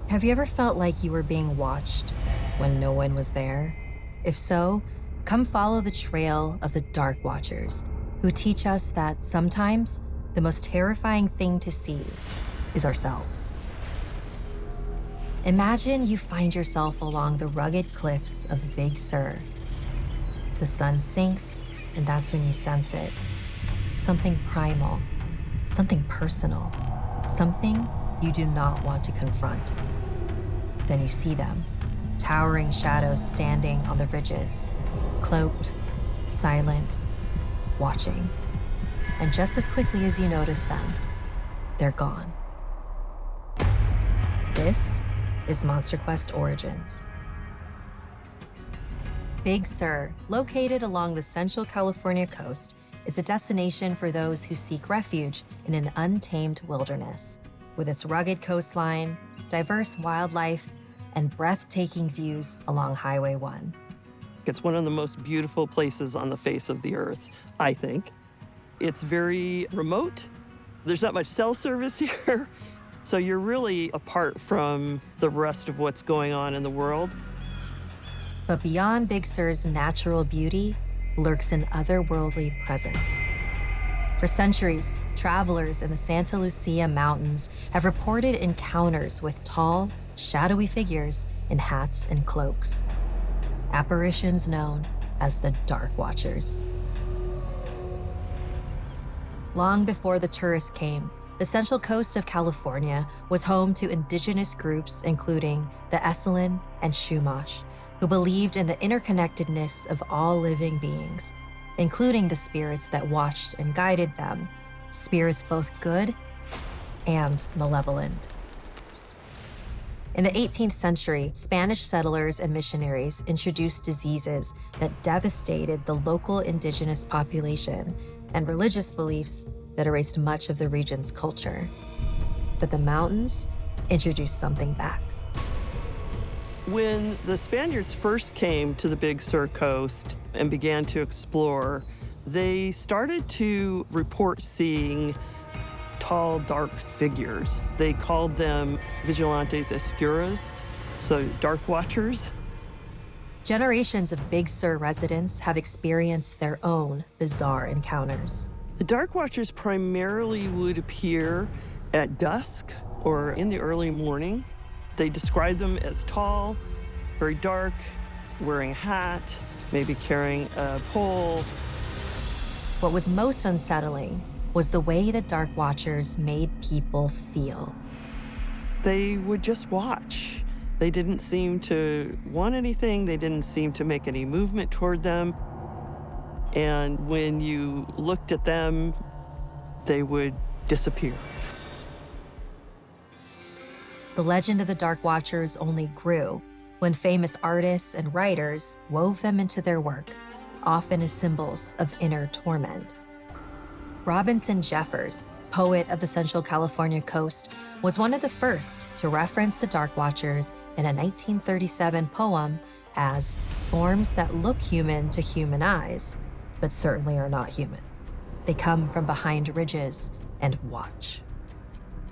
Have you ever felt like you were being watched when no one was there? If so, come follow the trail of the Dark Watchers, who teach us that sometimes the most terrifying thing to see is ourselves. Imagine you find yourself along the rugged cliffs of Big Sur. The sun sinks, and that's when you sense it. Something primal, something personal, something you do not want to confront. Then you see them, towering shadows standing on the ridges, cloaked, silent, watching. And just as quickly as you notice them, they're gone. This is MonsterQuest Origins. Big Sur, located along the Central California coast, is a destination for those who seek refuge in an untamed wilderness. With its rugged coastline, diverse wildlife, and breathtaking views along Highway 1. It's one of the most beautiful places on the face of the earth, I think. It's very remote. There's not much cell service here, so you're really apart from the rest of what's going on in the world. But beyond Big Sur's natural beauty lurks an otherworldly presence. For centuries, travelers in the Santa Lucia Mountains have reported encounters with tall, shadowy figures in hats and cloaks. Apparitions known as the Dark Watchers. Long before the tourists came, the Central Coast of California was home to indigenous groups including the Esalen and Chumash, who believed in the interconnectedness of all living beings, including the spirits that watched and guided them, spirits both good and malevolent. In the 18th century, Spanish settlers and missionaries introduced diseases that devastated the local indigenous population and religious beliefs that erased much of the region's culture. But the mountains introduced something back. When the Spaniards first came to the Big Sur coast and began to explore, they started to report seeing tall, dark figures. They called them vigilantes oscuros, so dark watchers. Generations of Big Sur residents have experienced their own bizarre encounters. The dark watchers primarily would appear at dusk or in the early morning. They describe them as tall, very dark, wearing a hat, maybe carrying a pole. What was most unsettling was the way the Dark Watchers made people feel. They would just watch. They didn't seem to want anything. They didn't seem to make any movement toward them. And when you looked at them, they would disappear. The legend of the Dark Watchers only grew when famous artists and writers wove them into their work, often as symbols of inner torment. Robinson Jeffers, poet of the Central California coast, was one of the first to reference the Dark Watchers in a 1937 poem as forms that look human to human eyes, but certainly are not human. They come from behind ridges and watch.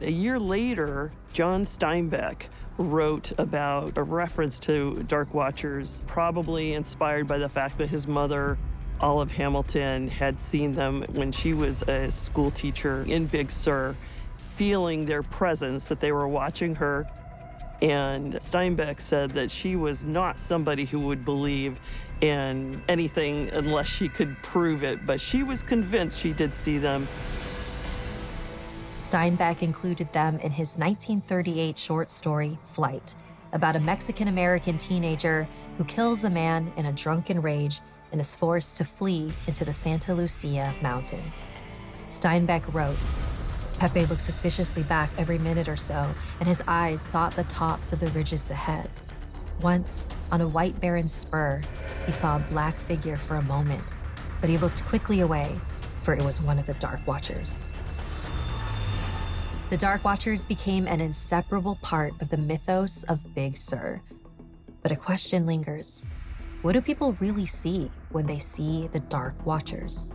A year later, John Steinbeck wrote about a reference to Dark Watchers, probably inspired by the fact that his mother, Olive Hamilton, had seen them when she was a school teacher in Big Sur, feeling their presence, that they were watching her. And Steinbeck said that she was not somebody who would believe in anything unless she could prove it, but she was convinced she did see them. Steinbeck included them in his 1938 short story, Flight, about a Mexican-American teenager who kills a man in a drunken rage and is forced to flee into the Santa Lucia Mountains. Steinbeck wrote, Pepe looked suspiciously back every minute or so, and his eyes sought the tops of the ridges ahead. Once, on a white barren spur, he saw a black figure for a moment, but he looked quickly away, for it was one of the Dark Watchers. The Dark Watchers became an inseparable part of the mythos of Big Sur. But a question lingers. What do people really see when they see the Dark Watchers?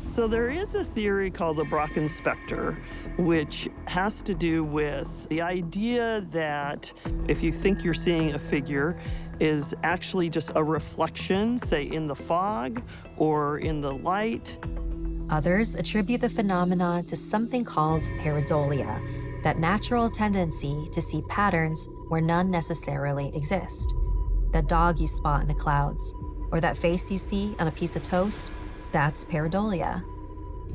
So there is a theory called the Brocken specter, which has to do with the idea that if you think you're seeing a figure, is actually just a reflection, say in the fog or in the light. Others attribute the phenomenon to something called pareidolia, that natural tendency to see patterns where none necessarily exist. That dog you spot in the clouds, or that face you see on a piece of toast, that's pareidolia.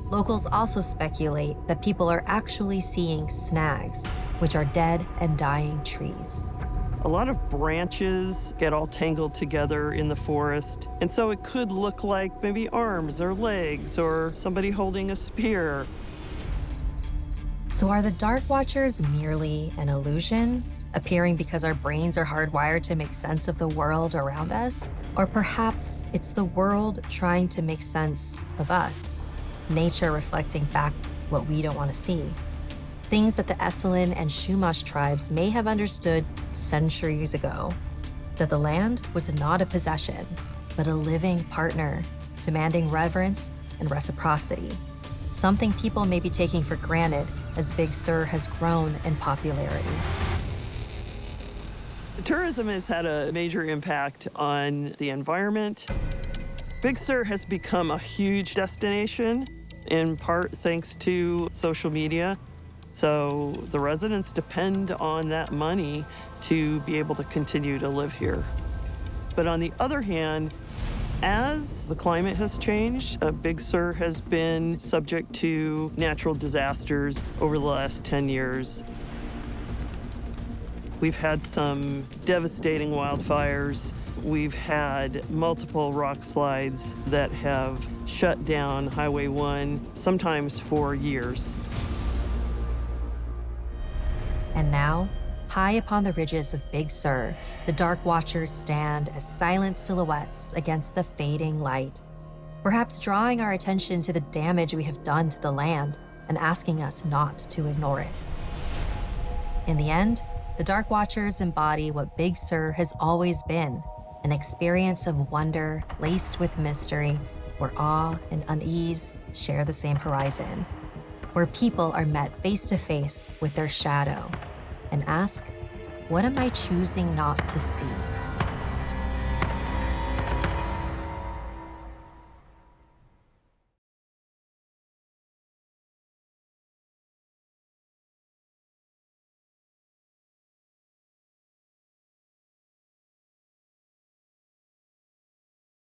Locals also speculate that people are actually seeing snags, which are dead and dying trees. A lot of branches get all tangled together in the forest, and so it could look like maybe arms or legs or somebody holding a spear. So are the Dark Watchers merely an illusion, appearing because our brains are hardwired to make sense of the world around us? Or perhaps it's the world trying to make sense of us, nature reflecting back what we don't want to see. Things that the Esalen and Chumash tribes may have understood centuries ago, that the land was not a possession, but a living partner, demanding reverence and reciprocity, something people may be taking for granted as Big Sur has grown in popularity. Tourism has had a major impact on the environment. Big Sur has become a huge destination, in part thanks to social media. So the residents depend on that money to be able to continue to live here. But on the other hand, as the climate has changed, Big Sur has been subject to natural disasters over the last 10 years. We've had some devastating wildfires. We've had multiple rock slides that have shut down Highway 1, sometimes for years. And now, high upon the ridges of Big Sur, the Dark Watchers stand as silent silhouettes against the fading light, perhaps drawing our attention to the damage we have done to the land and asking us not to ignore it. In the end, the Dark Watchers embody what Big Sur has always been, an experience of wonder laced with mystery, where awe and unease share the same horizon, where people are met face to face with their shadow and ask, what am I choosing not to see?